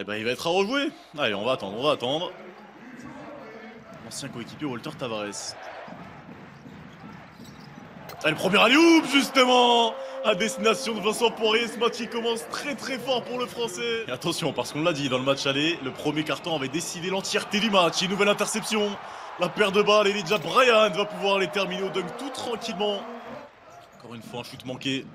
Eh ben, il va être à rejouer. Allez, on va attendre, on va attendre. Ancien coéquipier Walter Tavares. Ah, le premier alley-oop, justement, à destination de Vincent Poirier. Ce match qui commence très très fort pour le Français. Et attention, parce qu'on l'a dit dans le match aller, le premier carton avait décidé l'entièreté du match. Une nouvelle interception, la paire de balles, Elijah Bryant va pouvoir les terminer au dunk tout tranquillement. Encore une fois, un shoot manqué.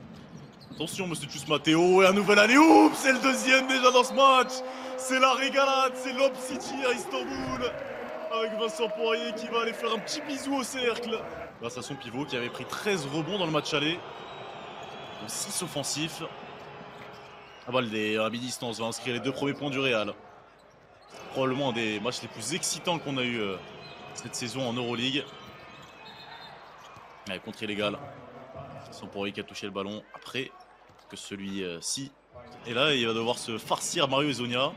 Attention, monsieur Tchus Matteo, et un nouvel alley-oop, c'est le deuxième déjà dans ce match. C'est la régalade, c'est Lob City à Istanbul. Avec Vincent Poirier qui va aller faire un petit bisou au cercle. Grâce à son pivot qui avait pris 13 rebonds dans le match aller. 6 offensifs. La balle à mi-distance va inscrire les 2 premiers points du Real. Probablement un des matchs les plus excitants qu'on a eu cette saison en Euroleague. Ouais, contre illégal. Vincent Poirier qui a touché le ballon après que celui-ci. Et là, il va devoir se farcir Mario Hezonja.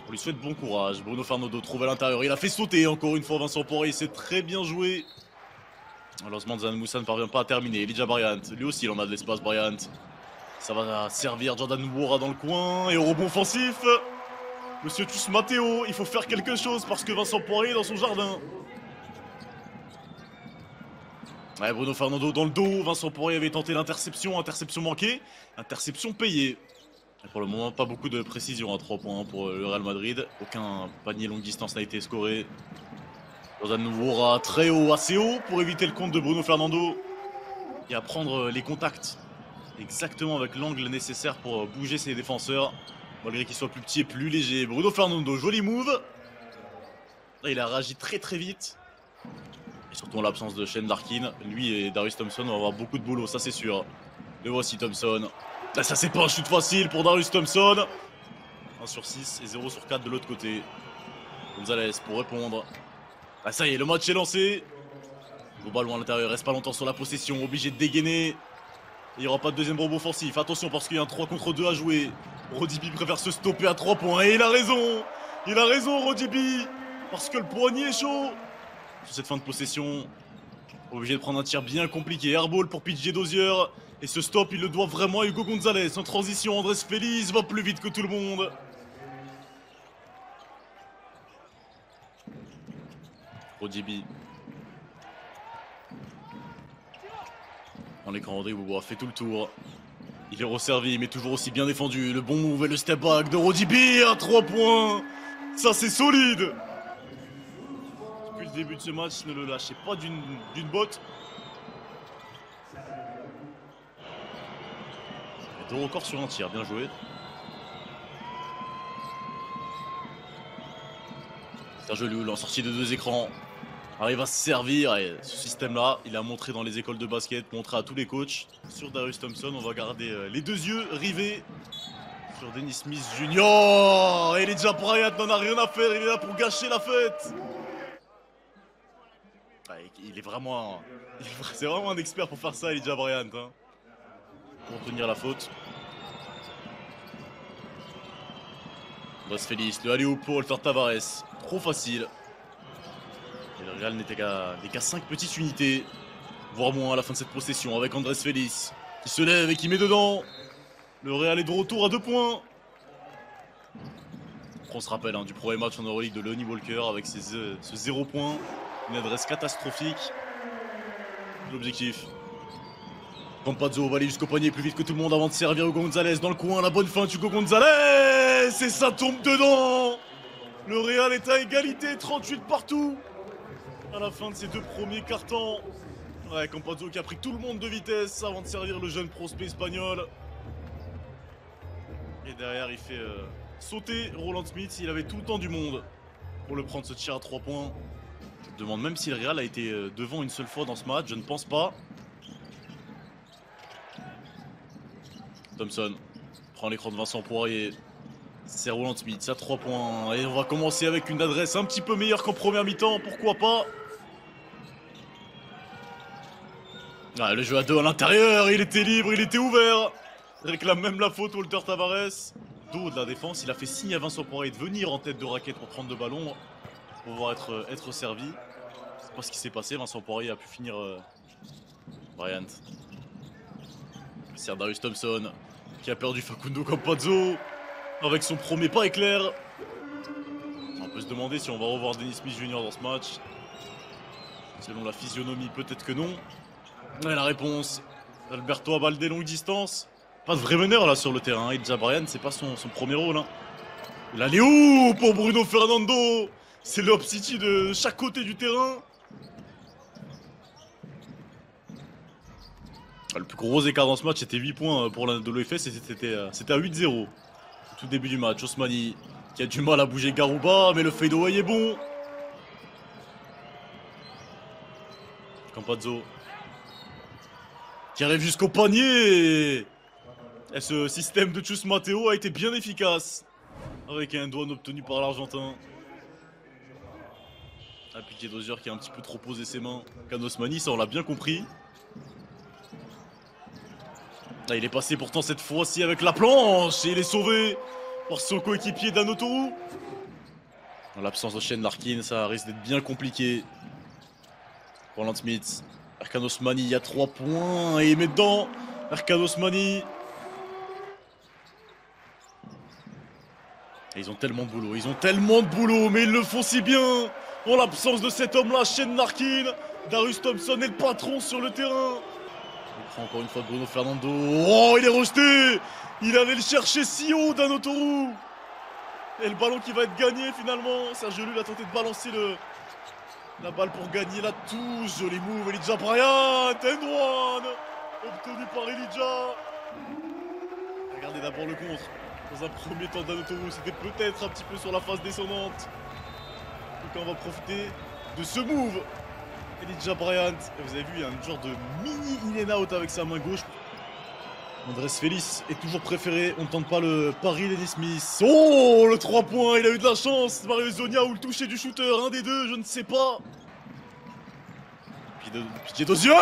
On lui souhaite bon courage. Bruno Fernando trouve à l'intérieur. Il a fait sauter encore une fois Vincent Poirier. C'est très bien joué. Malheureusement, Zan Moussa ne parvient pas à terminer. Elijah Bryant, lui aussi, il en a de l'espace, Bryant. Ça va servir Jordan Nwora dans le coin. Et au rebond offensif, monsieur Tchus Matteo, il faut faire quelque chose parce que Vincent Poirier est dans son jardin. Ouais, Bruno Fernando dans le dos. Vincent Poirier avait tenté l'interception. Interception manquée. Interception payée. Et pour le moment, pas beaucoup de précision à 3 points pour le Real Madrid. Aucun panier longue distance n'a été scoré. Jordan Nwora très haut, assez haut pour éviter le compte de Bruno Fernando. Et à prendre les contacts exactement avec l'angle nécessaire pour bouger ses défenseurs. Malgré qu'il soit plus petit et plus léger. Bruno Fernando, joli move. Là, il a réagi très très vite. Et surtout en l'absence de Shane Larkin. Lui et Darius Thompson vont avoir beaucoup de boulot, ça c'est sûr. Le voici Thompson. Là, ça c'est pas un shoot facile pour Darius Thompson. 1 sur 6 et 0 sur 4 de l'autre côté. Gonzalez pour répondre. Ah ça y est, le match est lancé. Beau ballon à l'intérieur, reste pas longtemps sur la possession, obligé de dégainer. Il n'y aura pas de deuxième rebond offensif, attention parce qu'il y a un 3 contre 2 à jouer. Rodibi préfère se stopper à 3 points et il a raison Rodibi. Parce que le poignet est chaud. Sur cette fin de possession, obligé de prendre un tir bien compliqué. Airball pour PJ Dozier. Et ce stop, il le doit vraiment à Hugo Gonzalez. En transition, Andrés Félix va plus vite que tout le monde. Rodibi. En l'écran, Rodrigo Bobois fait tout le tour. Il est resservi, mais toujours aussi bien défendu. Le bon move et le step back de Rodibi à 3 points. Ça, c'est solide. Depuis le début de ce match, ne le lâchez pas d'une botte. 2 records sur un tir, bien joué. Sergio Llull en sortie de 2 écrans. Arrive à se servir et ce système-là, il a montré dans les écoles de basket, montré à tous les coachs. Sur Darius Thompson, on va garder les 2 yeux rivés sur Dennis Smith Jr. Et Elijah Bryant n'en a rien à faire, il est là pour gâcher la fête. Ouais, il est vraiment... C'est vraiment un expert pour faire ça, Elijah Bryant. Hein. Pour tenir la faute. Andrés Félix, le alley-oop pour Walter Tavares. Trop facile. Et le Real n'était qu'à 5 petites unités, voire moins à la fin de cette possession avec Andrés Félix qui se lève et qui met dedans. Le Real est de retour à 2 points. On se rappelle du premier match en Euroleague de Lonnie Walker avec ce 0 point, une adresse catastrophique. L'objectif. Campazzo va aller jusqu'au panier plus vite que tout le monde avant de servir Hugo Gonzalez dans le coin. La bonne feinte Hugo Gonzalez et ça tombe dedans. Le Real est à égalité, 38 partout. À la fin de ces 2 premiers cartons. Ouais, Campazzo qui a pris tout le monde de vitesse avant de servir le jeune prospect espagnol. Et derrière, il fait sauter Roland Smith. Il avait tout le temps du monde pour le prendre ce tir à 3 points. Je me demande même si le Real a été devant une seule fois dans ce match. Je ne pense pas. Thompson prend l'écran de Vincent Poirier. C'est Roland Smith, à 3 points. Et on va commencer avec une adresse un petit peu meilleure qu'en première mi-temps. Pourquoi pas? Ah, le jeu à 2 à l'intérieur, il était libre, il était ouvert. Il réclame même la faute, Walter Tavares. Dos de la défense, il a fait signe à Vincent Poirier de venir en tête de raquette pour prendre le ballon. Pour pouvoir être servi. C'est pas ce qui s'est passé, Vincent Poirier a pu finir Bryant. C'est Darius Thompson qui a perdu Facundo Campazzo. avec son premier pas éclair. On peut se demander si on va revoir Dennis Smith Jr. dans ce match. Selon la physionomie, peut-être que non. Mais la réponse, Alberto Abalde longue distance. Pas de vrai meneur là sur le terrain. Elijah Bryant, c'est pas son premier rôle. Hein. Il allait où pour Bruno Fernando? C'est l'Op City de chaque côté du terrain. Le plus gros écart dans ce match, c'était 8 points pour l'Anadolu Efes et c'était à 8-0. Tout début du match, Osmani qui a du mal à bouger Garouba, mais le fadeaway est bon. Campazzo qui arrive jusqu'au panier. Et ce système de Chus Mateo a été bien efficace. Avec un douane obtenu par l'Argentin. Un piqué Dozier qui a un petit peu trop posé ses mains. Osmani, ça on l'a bien compris. Là, il est passé pourtant cette fois-ci avec la planche et il est sauvé par son coéquipier Dan Oturu. En l'absence de Shane Larkin, ça risque d'être bien compliqué. Pour Lance Smith. Erkan Osmani, il y a 3 points et il met dedans. Erkan Osmani. Et ils ont tellement de boulot, mais ils le font si bien. En l'absence de cet homme-là, Shane Larkin, Darius Thompson est le patron sur le terrain. Il prend encore une fois Bruno Fernando. Oh, il est rejeté. Il allait le chercher si haut, Dan Oturu. Et le ballon qui va être gagné finalement. Sergio Llull a tenté de balancer la balle pour gagner la touche. Joli move, Elijah Bryant. And one. Obtenu par Elijah. Regardez d'abord le contre. Dans un premier temps, Dan Oturu, c'était peut-être un petit peu sur la phase descendante. Donc on va profiter de ce move. Elijah Bryant. Et vous avez vu, il y a un genre de mini in and out avec sa main gauche. Andrés Félix est toujours préféré. On ne tente pas le pari Dennis Smith. Oh, le 3 points, il a eu de la chance. Mario Hezonja ou le toucher du shooter. Un des deux, je ne sais pas. Piqué Dozier.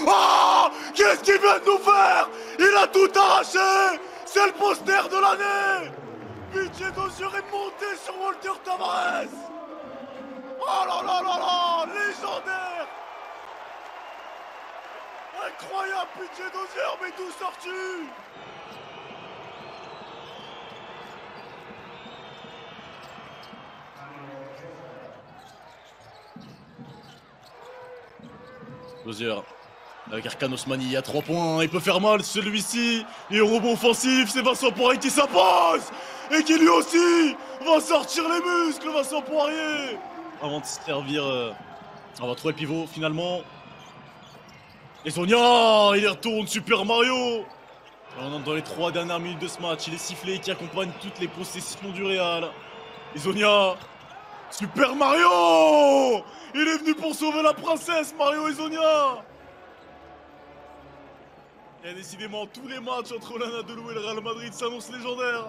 Oh, qu'est-ce qu'il vient de nous faire? Il a tout arraché. C'est le poster de l'année. Piqué Dozier est monté sur Walter Tavares. Oh là là là là, légendaire. Incroyable, Piqué Dozier, mais d'où sors-tu? Dozier, avec Erkan Osmani, il y a 3 points, il peut faire mal celui-ci. Et au rebond offensif, c'est Vincent Poirier qui s'impose. Et qui lui aussi va sortir les muscles, Vincent Poirier. Avant de se servir, on va trouver le pivot finalement. Et Hezonja, il y retourne, Super Mario. On entre dans les 3 dernières minutes de ce match. Il est sifflé qui accompagne toutes les possessions du Real. Hezonja, Super Mario. Il est venu pour sauver la princesse, Mario Hezonja. Et décidément, tous les matchs entre l'Anadolu et le Real Madrid s'annoncent légendaires.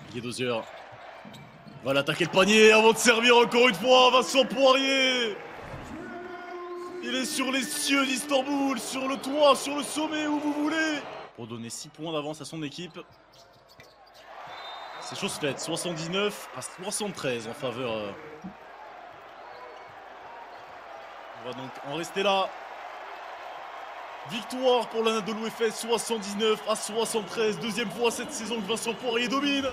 Piqué Dozier va l'attaquer le panier avant de servir encore une fois Vincent Poirier. Il est sur les cieux d'Istanbul, sur le toit, sur le sommet, où vous voulez. Pour donner 6 points d'avance à son équipe. C'est chose faite, 79 à 73 en faveur. On va donc en rester là. Victoire pour l'Anadolu Efes, 79 à 73. Deuxième fois cette saison que Vincent Poirier domine.